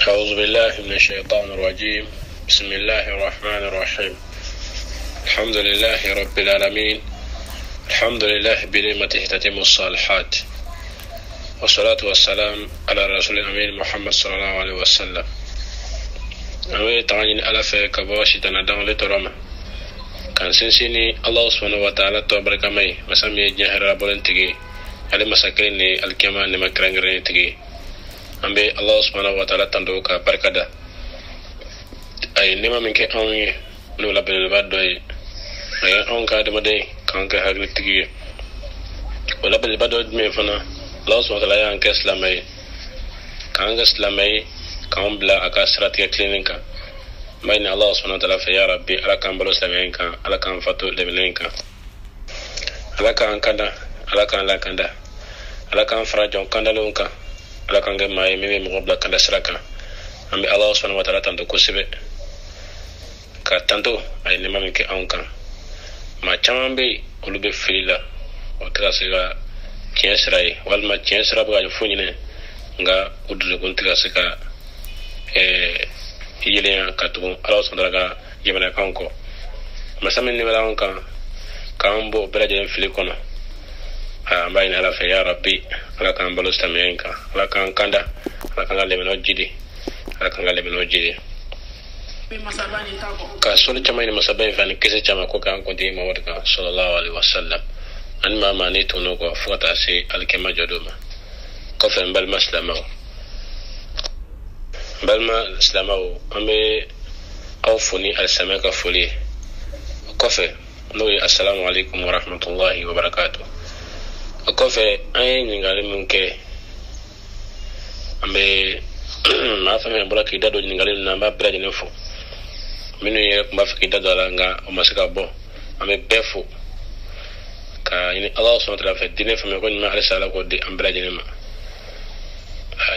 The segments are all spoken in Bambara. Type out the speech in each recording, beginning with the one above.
أعوذ بالله من الشيطان الرجيم. بسم الله الرحمن الرحيم. الحمد لله رب العالمين. الحمد لله بنعمته تتم الصالحات، والصلاة والسلام على رسول الأمين محمد صلى الله عليه وسلم. أمي تغنين ألف كبوشي تندان لترمى كان سنسيني الله سبحانه وتعالى تبارك مي مسامي جهر ربولن تجي على مساكيني الكيمان لمكرنجرين تجي أمي الله سبحانه وتعالى تندوك بركة أي نما منك أمي نولا بالبادوي أي أنك أدمدي كانك هاجل تجي ولا بالبادوي ميفنا الله سبحانه وتعالى يانك إسلامي كانك إسلامي كان بلا أكاسرات كلينيكا بين الله سبحانه وتعالى يا ربي على كان بلوس لمنكا على كان فتو لمنكا على كان كذا على كان لا كذا على كان فرجون كذا لونكا على كان جماعي ميمي مقبل كذا سرقة أمي الله سبحانه وتعالى تندو كوسبة كتندو أي نما منك أونكا ما كمان بي كل بفيلا وتراسيغا تينسراي والما تينسرا بقى يفونينه nga udulu kuntiga sika yele katubu ala sondaraga yemana kanko masamin ni wala kambo belaje fili kono bayna ala fa ya rabbi ala kan balu stamenka ala kan kanda ala kan le meno jidi ala kan le meno jidi ka solo chama ni masabani fani kese chama ko kan ko di mawadka sallallahu alaihi wasallam an ma mani to no ko fota se alkema jodoma كفن بل ما اسلامو امي اوفني السماك فولي كفن نوي السلام عليكم ورحمه الله وبركاته كفن اي نغالي منك امي ما فهم بلا كي دادو نغالي نما برج نفو منو يما فكي دادو لانغا ومسكا بو امي بفو كا يعني الله سبحانه وتعالى في الدين فما يكون ما رساله كو دي ام برج نما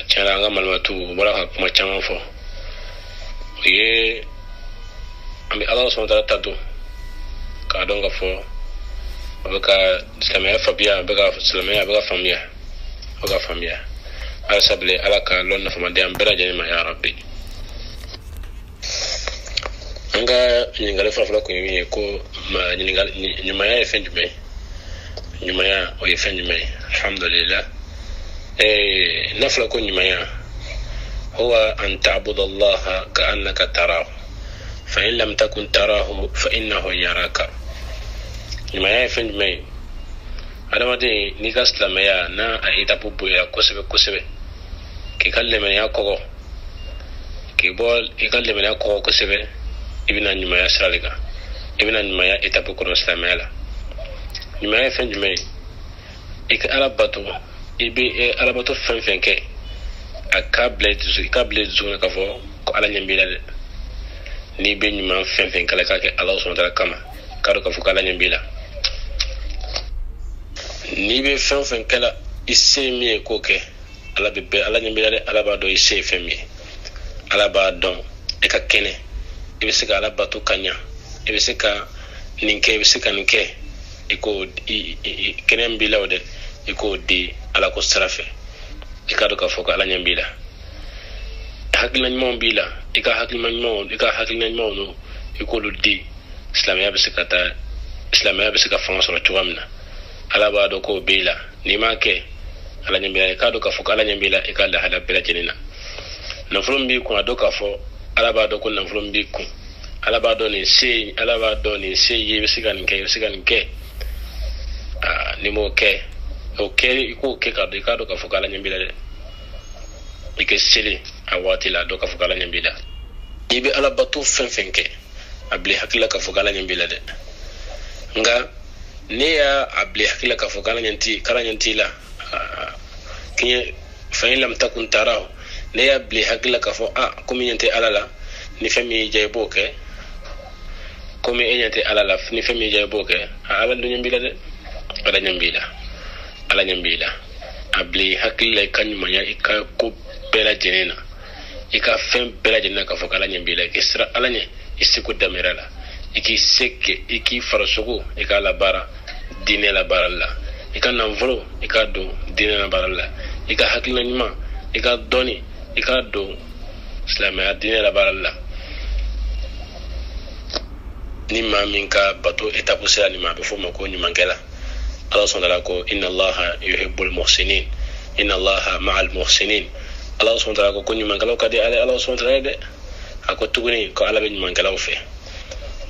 chana nga malmatu bora ka kuma chama fo ye ambi Allah subhanahu wa ta'ala tadu ka donga fo baka islamia fabia baka islamia baka famia ala sable ala ka lonna fama de ambera jeni ma ya rabbi anga nyingale fafla ko yimi ko ma nyingale nyuma ya fenjume nyuma ya o fenjume alhamdulillah نفلك نمايا هو أن تعبد الله كأنك تراه فإن لم تكن تراه فإنه يراك نمايا فين مي هذا ما دي نيكاس لمايا نا أيتا بوبويا كسبة كي كلمني يا كوكو كي بول يكلمني يا كوكو كسبة ابن نمايا سراليكا ابن نمايا أيتا بوكو نسلاميلا نمايا فين مي إك ألباتو ibe alabato fenfenke akable zuna kafo ko ala nyambila de ni be nyima fenfen kala kake Allah subhanahu wa ta'ala kama kado kafo kala nyambila ni be fenfen kala isemi ko ke ala be ala nyambila de ala ba do isefemi ala ba don e ka kene ibe sika ala batu kanya ibe sika ninke ibe sika ninke iko kene mbila ode iko di ala ko sarafe ikado ka foka ala nyambila hakilna nymo bila ika hakilna nymo no iko lu di islamia bisika fonso ro tuamna ala ba do ko bila ni make ala nyambila ikado ka foka ala nyambila ikada hada bila jenina na fulumbi ko ado ka fo ala ba do ko na fulumbi ko ala ba do ni se ye bisika nke ni mo ke okay iko ke ka do ka fukala nyambila de ike sili awati la do ka fukala nyambila ibe ala batu fenfenke abli hakila ka fukala nyambila de nga ne ya abli hakila ka fukala nyanti la kinye fa in lam takun tarahu ne ya abli hakila ka fo kumi nyanti alala ni fami jayboke kumi enyante alala ni fami jayboke ala do nyambila de ala nyambila abli hakilla kanyumanya ika ko bela jenena ika fem bela jenena ka fokala nyambila isra alanye isiku damirala iki seke iki farasugo ika la bara dine la baralla ika namvolo ika do dine la baralla ika hakilla nyuma ika doni ika do silamɛya diinɛ la baara la ni maa min ka bato etape sera nin ma a bɛ fɔ o ma ko ɲumankɛla ala sɔnna la ko inna allaha yuhibbul muhsinin inna allaha ma'al muhsinin ala sɔnna la ko ɲumankɛlaw ka di ala sɔnna la dɛ a ko tuguni ko ala bɛ ɲumankɛlaw fɛ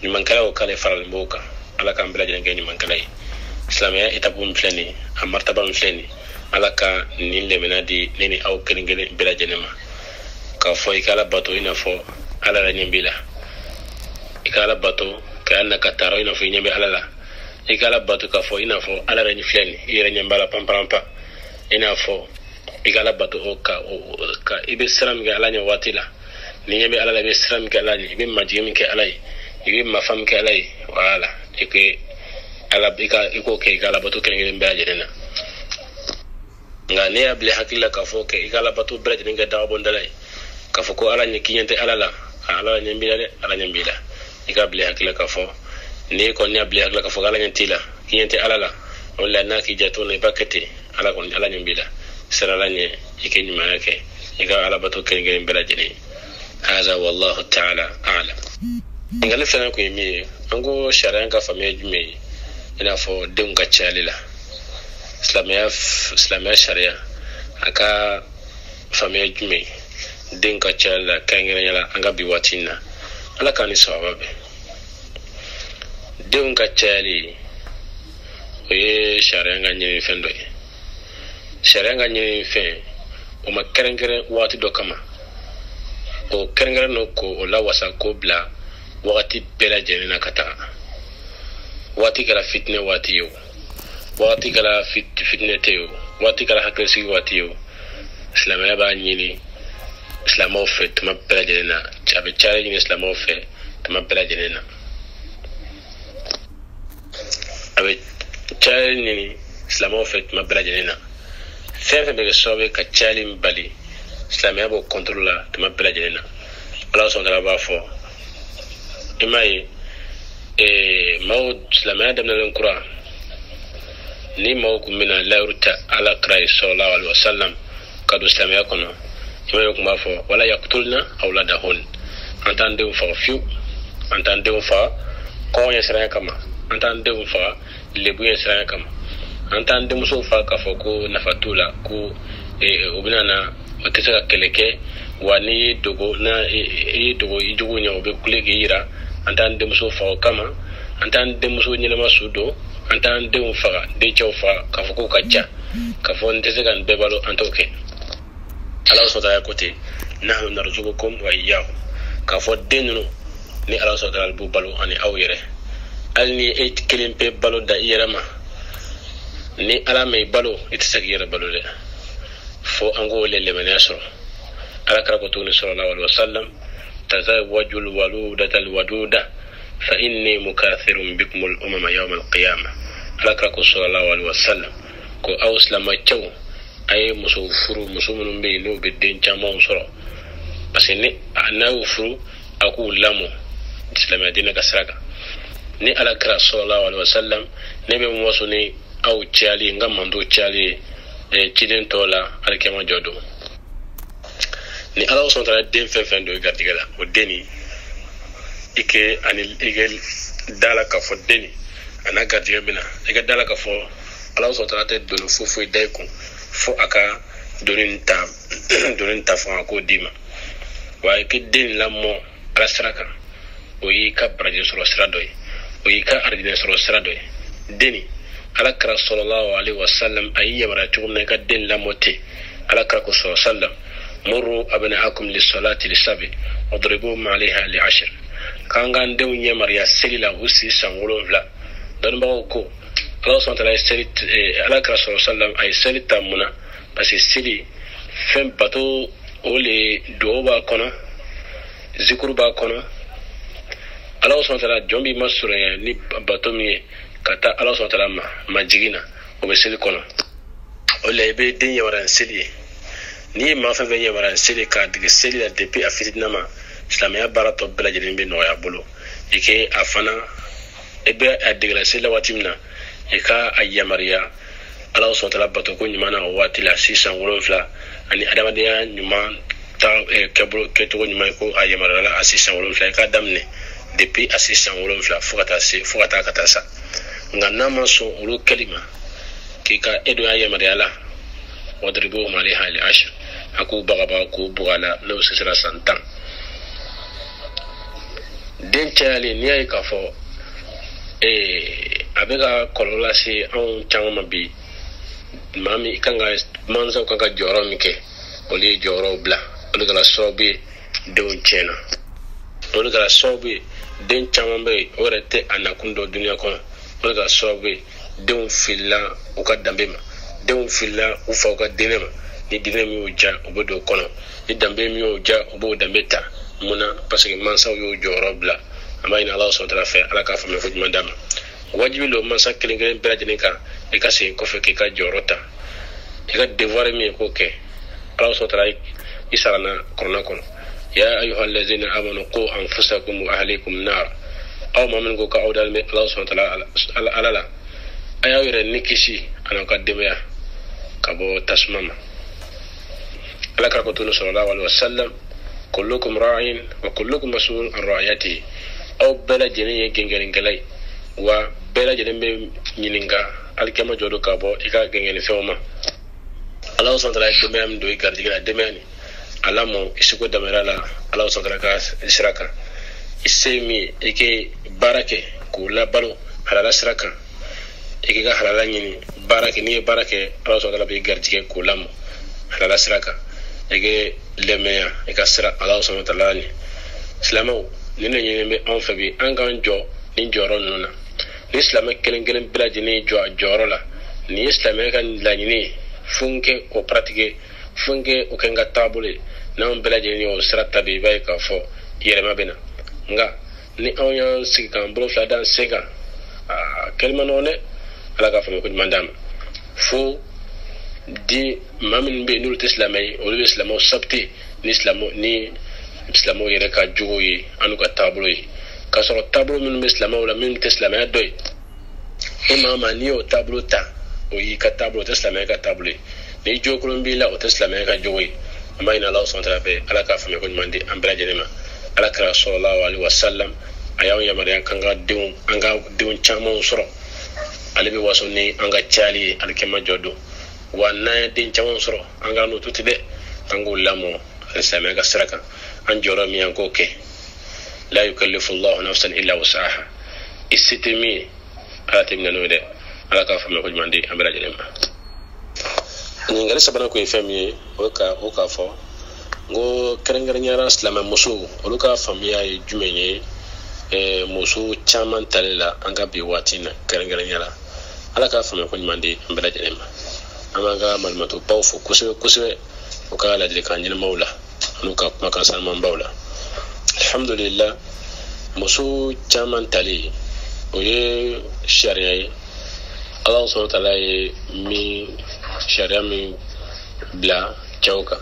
ɲumankɛlaw k'ale faralen b'o kan ala k'an bɛɛ lajɛlen kɛ ɲumankɛla ye silamɛya etape min filɛ nin a martaba min filɛ nin ala ka nin lemina di ne ni aw kelen kelen bɛɛ lajɛlen ma k'a fɔ i ka ala bato i n'a fɔ ala la ɲɛ b'i la i ka ala bato ka na ka taara i n'a fɔ i ɲɛ bɛ ala la i ka ala bato k'a fɔ i n'a fɔ ala yɛrɛ filɛ nin i yɛrɛ ɲɛ b'a la panparanpa i n'a fɔ i ka ala bato ka i bɛ sira min kɛ ala ɲɛ waati la ni ɲɛ bɛ ala la i bɛ sira min kɛ ala ɲɛ i bɛ majigin min kɛ ala ye i bɛ mafa min kɛ ala ye wala i k'o kɛ i ka ala bato kelen kelen bɛɛ lajɛlen na nka ne y'a bila hakili la k'a fɔ kɛ i ka ala bato bɛɛ lajɛlen kɛ dagabɔndala ye k'a fɔ ko ala ɲɛ k'i ɲɛ tɛ ala la ala ɲɛ b'i la dɛ ala ɲɛ b'i la i ka bila hakili la k'a fɔ ni kɔni y'a bila hakili la k'a fɔ ko ala ɲɛ t'i la k'i ɲɛ tɛ ala la o la n'a k'i jato na i b'a kɛ ten ala kɔni ala ɲɛ b'i la sira ala ɲɛ i kɛ ɲumanya kɛ i ka ala bato kelen kelen bɛɛ lajɛlen haza wallahu ta'ala a'lam ngali fɛnɛ kun ye min ye an ko sariya ka faamuya jumɛn ye i n'a fɔ denw ka cayali la silamɛya sariya a ka faamuya jumɛn den ka cayali la kɛrɛnkɛrɛnya la an ka bi waati in na ala k'an ni sababa bɛn denw ka cayali o ye sariya ka ɲini fɛn dɔ ye sariya ka ɲini fɛn o ma kɛrɛnkɛrɛn waati dɔ kama o kɛrɛnkɛrɛn no ko o lawasa ko bila wagati bɛɛ lajɛlen na ka taga waati kɛra fitinɛ waati ye o waati kɛra fitinɛ tɛ ye o waati kɛra hakilisigi waati ye o silamɛya b'a ɲini silamɛw fɛ tuma bɛɛ lajɛlen na a bɛ caya ɲini silamɛw fɛ tuma bɛɛ lajɛlen na a bɛ caya ɲini silamɛw fɛ tuma bɛɛ lajɛlen na fɛn fɛn bɛ kɛ sababu ye ka cayali min bali silamɛya b'o kɔntorol la tuma bɛɛ lajɛlen na ala sɔnna b'a fɔ i m'a ye maaw silamɛya daminɛlen kura ni maaw kun bɛna layiru ta ala kira ye sallallahu alaihi wasallam ka don silamɛya kɔnɔ i m'a ye kun b'a fɔ wala yaqtulna awladahun an t'an denw faga fiyewu an t'an denw faga kɔngɔ ɲɛ siranya kama an t'an denw faga lebu ɲɛ siranya kama an t'an denmusow faga k'a fɔ ko nafa t'u la ko o bɛna na o tɛ se ka kɛlɛ kɛ wa n'i y'i dogo i jugu ɲɛ o bɛ kule k'i yira an t'an denmuso faga o kama an t'an denmuso ɲɛnama su don an t'an denw faga dencɛw faga k'a fɔ k'o ka ca k'a fɔ n tɛ se ka nin bɛɛ balo an t'o kɛ ala sɔrɔtala ko ten nahnu narzuqukum wa iyyahum k'a fɔ den ninnu ni ala sɔrɔtala b'u balo ani aw yɛrɛ hali ni e kelen pe balo da i yɛrɛ ma ni ala ma i balo i tɛ se k'i yɛrɛ balo dɛ fo an k'o le lemɛnɛya sɔrɔ ala kɛra ko tuguni sallallahu alaihi wasallam tazawwajul waludatal waduda fa inni mukathirun bikumul umama yawmal qiyamah ala kɛra ko sallallahu alaihi wasallam ko aw silamɛcɛw a ye muso furu muso minnu bɛ yen n'u bɛ den camanw sɔrɔ parce que n'a y'u furu a k'u lamɔ silamɛya diinɛ ka sira kan ni ala kɛra sallallahu alaihi wasallam ne bɛ waso ni aw cayali n ka mando cayali ye ciden tɔw la alikiyama jɔ don ni ala sɔnna den fɛn fɛn don i garijɛgɛ la o den nin i kɛ da la k'a fɔ den nin a n'a garijɛgɛ bɛ na i ka da la k'a fɔ ala sɔnna tɛ doni foyi da i kun fo a ka doni ta fanga k'o d'i ma wa i kɛ den nin lamɔ ala sira kan o y'i ka baraji sɔrɔ sira dɔ ye o y'i ka arijinɛ sɔrɔ sira dɔ ye den nin ala kɛra sallallahu alaihi wasallam a y'i yamaruya cogo min na i ka den lamɔ ten ala kɛra ko sallallahu alaihi wasallam muru abnaakum lis-salati lis-sab'i wadribuhum 'alayha li-'ashr kan kan denw yamaruya seli la u si san 7 dɔnnibagaw ko ala sɔnna ala kɛra sallallahu alaihi wasallam a ye seli ta mun na parce que seli fɛn bato o le duwawu b'a kɔnɔ zikuru b'a kɔnɔ ala sɔnna jɔn b'i ma surunya ni bato min ye ka taa ala sɔnna ma jigin na o bɛ seli kɔnɔ o la i bɛ den yamaruya seli ye n'i ye maa fɛn fɛn yamaruya seli k'a dege seli la depuis a fitinin ma silamɛya baara tɔ bɛɛ lajɛlen bɛ nɔgɔya bolo i kɛ a fana i bɛ a degela seli la waati min na i ka a yamaruya ala sɔnna bato ko ɲuman na o waati la 6 7 ani adamadenya ɲuman ta kebro keto ni mai ko ayemara la assistant wolon fla ka damne depuis assistant wolon fla fukata kata sa ngana maso ulu kalima kika edo ayemara la wadribu mali hali ash aku bagaba ko bugala no sisra santan den chali ni ay ka fo abega kolola si on changma bi mami kanga manzo kanga joro mike oli joro bla oli gala sobi don chena oli gala sobi den chamambe orete anakundo dunia kono oli gala sobi don filla ukadambema don filla ufa ukadenema ni dinemi uja obodo kono ni dambe mi uja obo dambeta muna parce que mansa yo joro bla amayna Allah subhanahu wa ta'ala ala ka fami ko mandama wajibi lo mansa kelengelen berajenika e ka se ko fe ke ka jorota e ka devoir mi ko ke Allah subhanahu wa ta'ala isarana korona kono ya ayyuhallazina amanu qu anfusakum wa ahlikum nar aw ma min go ka awdal me Allah subhanahu wa ta'ala alala ayawire nikisi anaka demeya kabo tasmama ala ka ko tunu sallallahu alaihi wasallam kullukum ra'in wa kullukum mas'ul an ra'iyatihi aw bela jeni gengelingalay wa bela jeni be nyininga alkema jodo kabo ika gengeni fewma Allah subhanahu wa ta'ala demem do gardiga demeni alamo isiko damerala Allah subhanahu wa ta'ala ka israka isemi ike barake kula balo halala siraka ike ga halala nyini barake ni barake Allah subhanahu wa ta'ala be gardige kulamo halala siraka ike lemeya ika sira Allah subhanahu wa ta'ala ni islamo ni ne nyeme on fabi angan jo ni joro nuna ni islam kelen bilaji ni joro la ni islam kan la ni funke o pratique funke o kenga tabule na on bilaji ni o sirata bi bay ka fo yere mabena nga ni on yan sikan bro fla dan sega kelma none ala ka fami ko mandam fo di mamin be nul islamay o islamo sabti ni islamo yere ka jogo yi anu ka tablo yi ka so tablo min islamo la min islamo doy imama ni o tablo ta o yi ka tablo islamo ka tablo ni jogo mbi la o islamo ka jogo yi amayna Allah subhanahu wa ta'ala ala ka fami ko mandi ambra jenema ala ka sallallahu alaihi wasallam ayaw ya mariyan kanga deun anga deun chamo soro alibi waso ni anga chali alkema jodo wana din chamo soro anga no tutide angu lamo islamo ka siraka an joro mi yanko ke la yukallifu Allah nafsan illa wus'aha istitimi ala timna no de ala ka fa me ko mandi amra jelema ni ngale sabana ko fami o ka fo go kerengere nyara islam musu o ka famiya jumenye musu chaman talela anga bi watina kerengere nyara ala ka fa me ko mandi amra jelema amanga malmatu pawfu kuswe o ka la de kanjina maula nuka maka salman baula alhamdulillah musu chaman tali oye sharia Allah subhanahu wa ta'ala mi sharia mi bla chauka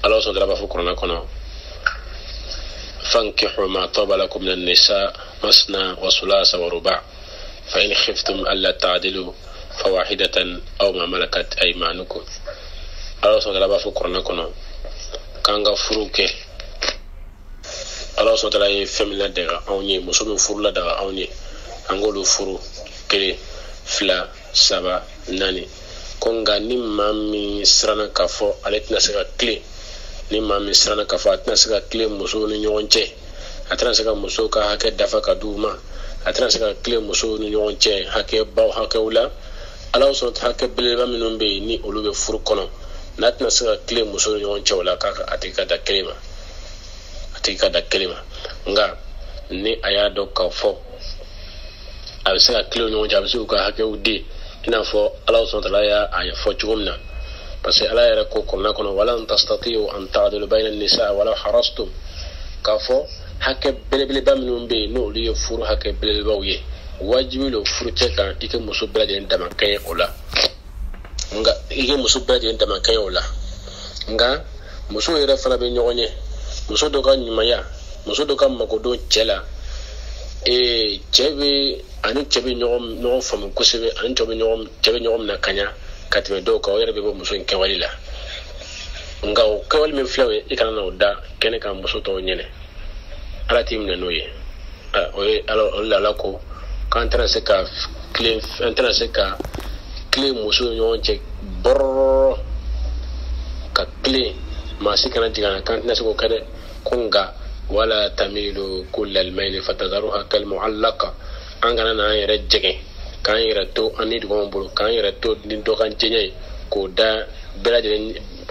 Allah subhanahu wa ta'ala fukurana kono fankihu ma taba lakum min an-nisa masna wa sulasa wa ruba' fa in khiftum alla ta'dilu fawahidatan aw ma malakat aymanukum Allah subhanahu wa ta'ala fukurana kono kanga furuke Allah subhanahu wa ta'ala femina daga awni muso be furula daga awni angolo furu kele fla saba nani konga ni mami srana kafo aletna sega clé ni mami srana kafo atna sega clé muso ni nyonche atna sega muso ka hake dafa kaduma atna sega clé muso ni nyonche hake baw hake ula Allah subhanahu wa ta'ala hake bilba minumbe ni olube furu kono natna sega clé muso ni nyonche wala kaka atika da kelima nga ni ayado ka fo abisa clé ni nyonche abisa ka hake udi ina fo Allah subhanahu wa ta'ala ya fo chumna parce que ala yara ko konna kono wala tastati'u an ta'dilu bayna an-nisa wala harastum ka fo hake belebele baminum be no li furu hake belebele bawye wajibi lo furu teka ike muso belaje ndama kay ola nga ike muso belaje ndama kay ola nga muso yera fana be nyogonye muso doka nyumaya muso doka magodo chela chebe ani chebe nyogom famu kusebe ani chebe nyogom na kanya katime doka o yera be muso nke walila nga o kawal min flawe e kana no da kene kan muso to nyene ala tim ne noye o e ala ko kan tara se ka clé intérêt se ka clé muso yon che bor ka clé ma se kana jigana kan na se ko kade kunga wala tamilu kull al mayl fatadharuha kal mu'allaqa angana na yere jege kan yere to ani do ngombulu kan yere to din do kan chenye ko da belaje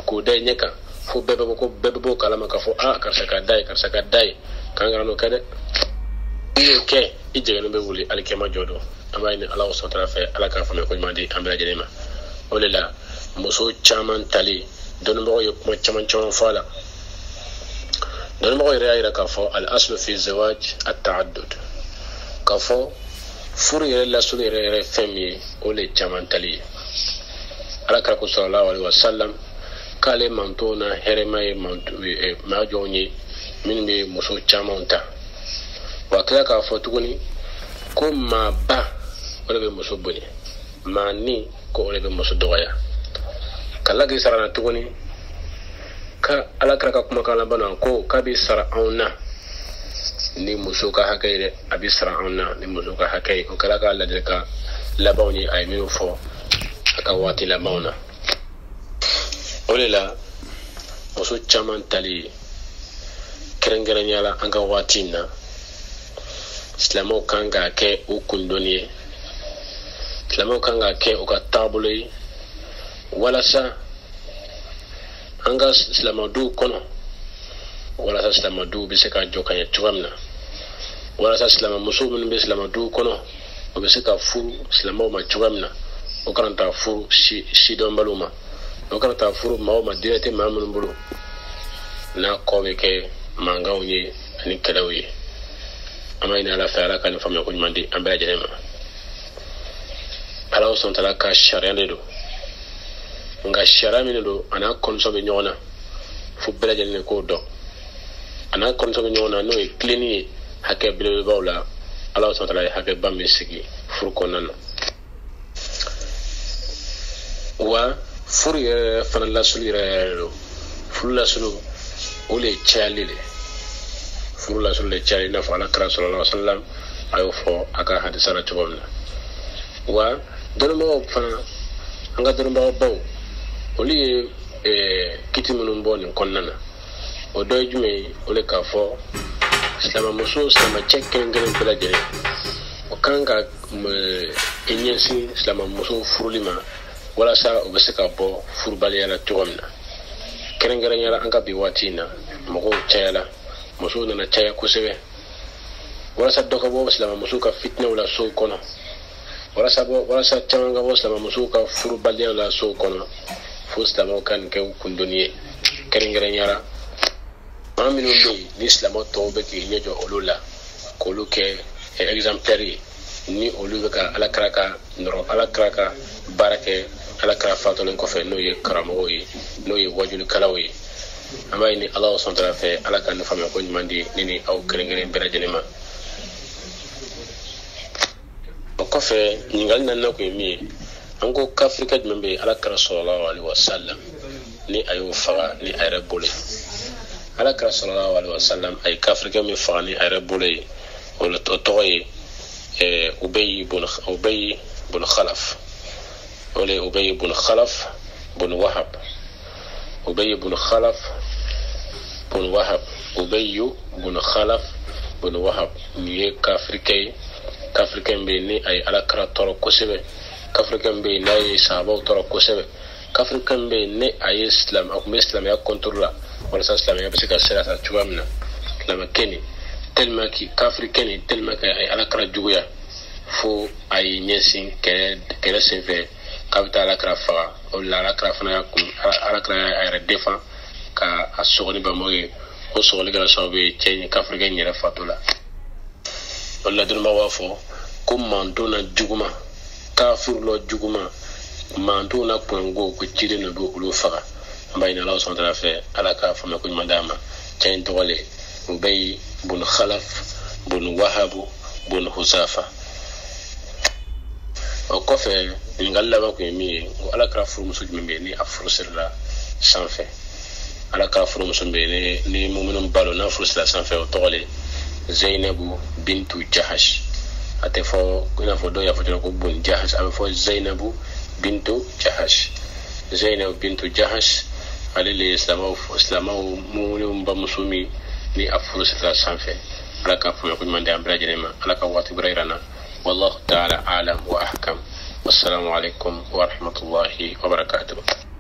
ko da nyeka fo bebe bo kala maka fo karsa ka dai kan ngano kade ke ije no be wuli alkema jodo amayni Allah subhanahu wa ta'ala ala ka fa me ko mandi ambela jenema olala muso chaman tali don mo yo mo chaman fala don mo yira ira ka fo al aslu fi zawaj at ta'addud ka fo furu yere la sulu yere femi ole chaman tali ala ka ko sallallahu alaihi wasallam kale mantona heremay mantu ma joni min be muso chaman ta wa kala ka fo tuguni ko ma ba ole be muso boni ma ni ko ole be muso doya kala gi sarana tuguni ka ala ka kuma kala bana ko ka bi sara auna ni muso ka hakaire abi sara auna ni muso ka hakai ko kala ka alla de ka labawni ay mi fo aka wati la mauna ole la muso chaman tali kerengere nyala anga watina islamo kanga ke ukundoni islamo kanga ke ukatabuli wala sa anga islamo du kono wala sa islamo du biseka jokanya chuamna wala sa islamo musumun bi islamo du kono biseka furu islamo ma chuamna ukaranta furu shi don baluma ukaranta furu ma direte mamun bulu na kowe ke mangawni ni kalawi amayna ala fa ala kan fami ko mandi ambela jenema ala son tala ka sharia do nga sharia min do ana konso be nyona fu bela jenene ko do ana konso be nyona no e klini hakke bele bawla ala son tala hakke bambe sigi fur ko nan wa fur ye fana la sulire do fur la sulu ole chalile furula sulle chari na fa ala kra sallallahu alaihi wasallam ayo fo aka hadisa na tubamna wa dolmo fa anga dolmo baw oli kiti munum boni konnana o doy jume ole ka fo islama muso sama checken ngelen bela jere o kanga enyensi islama muso furulima wala sa o beseka bo furbali ala tubamna kerengere nyala anga bi watina mo chayala muso na chaya kusebe wala sa doka bo islama muso ka fitna wala so kono wala sa changa bo islama muso ka furu balde wala so kono fu islama kan ke kundoniye kerengere nyara aminu be ni islama to be ki nyejo olula ko luke exemplary ni oluga ka ala kraka noro ala kraka barake ala kra fatolen ko fe no ye karamo yi no ye wajul kalawi amay ni Allah subhanahu wa ta'ala fe ala kan fami ko mandi nini aw kerengere bera jenema ko fe ningal nan nako mi ango ka afrika membe ala kra sallallahu alaihi wasallam ni ayu faga ni ayra bole ala kra sallallahu alaihi wasallam ay ka afrika mi faga ni ayra bole wala toy ubay ibn khalaf wala ubay ibn khalaf ibn wahab ubay ibn khalaf ibn wahab ubay ibn khalaf ibn wahab ni kafrikai be ni ay ala kra toro kosebe kafrikan be nay sahaba toro kosebe kafrikan be ni ay islam ak islam ya controla wala sa islam ya bisika sera sa chuamna lama keni tellement ki kafrikan tellement ka ay ala kra juguya fo ay nyesin kere seve capital ala kra fa o la kra fa na kum ala kra ay redefa ka asogoni ba moye o sogoni gara sabe chenyi kafriga nyere fatula wala dun mawafo kum mandona juguma kafir lo juguma mandona kwango ko chide no do ulu fa bayna Allah subhanahu wa ta'ala fe ala ka fa ko mandama chen to wale ubay bun khalaf bun wahab bun husafa o ko fe ngalla ba ko mi ala kra fu musu jumbe ni afro sirla sanfe ala ka furu musumbe ni mu'minun balo na furu sila sanfɛ o tɔgɔle Zainabu bintu Jahash ate fo ina fo do ya fo ko bun Jahash abe fo Zainabu bintu Jahash ale le islamaw mu'minun ba musumi ni afuru sila sanfɛ ala ka fo ko mande ambra jenema ala ka wati brayrana wallahu ta'ala alam wa ahkam wassalamu alaikum wa rahmatullahi wa barakatuh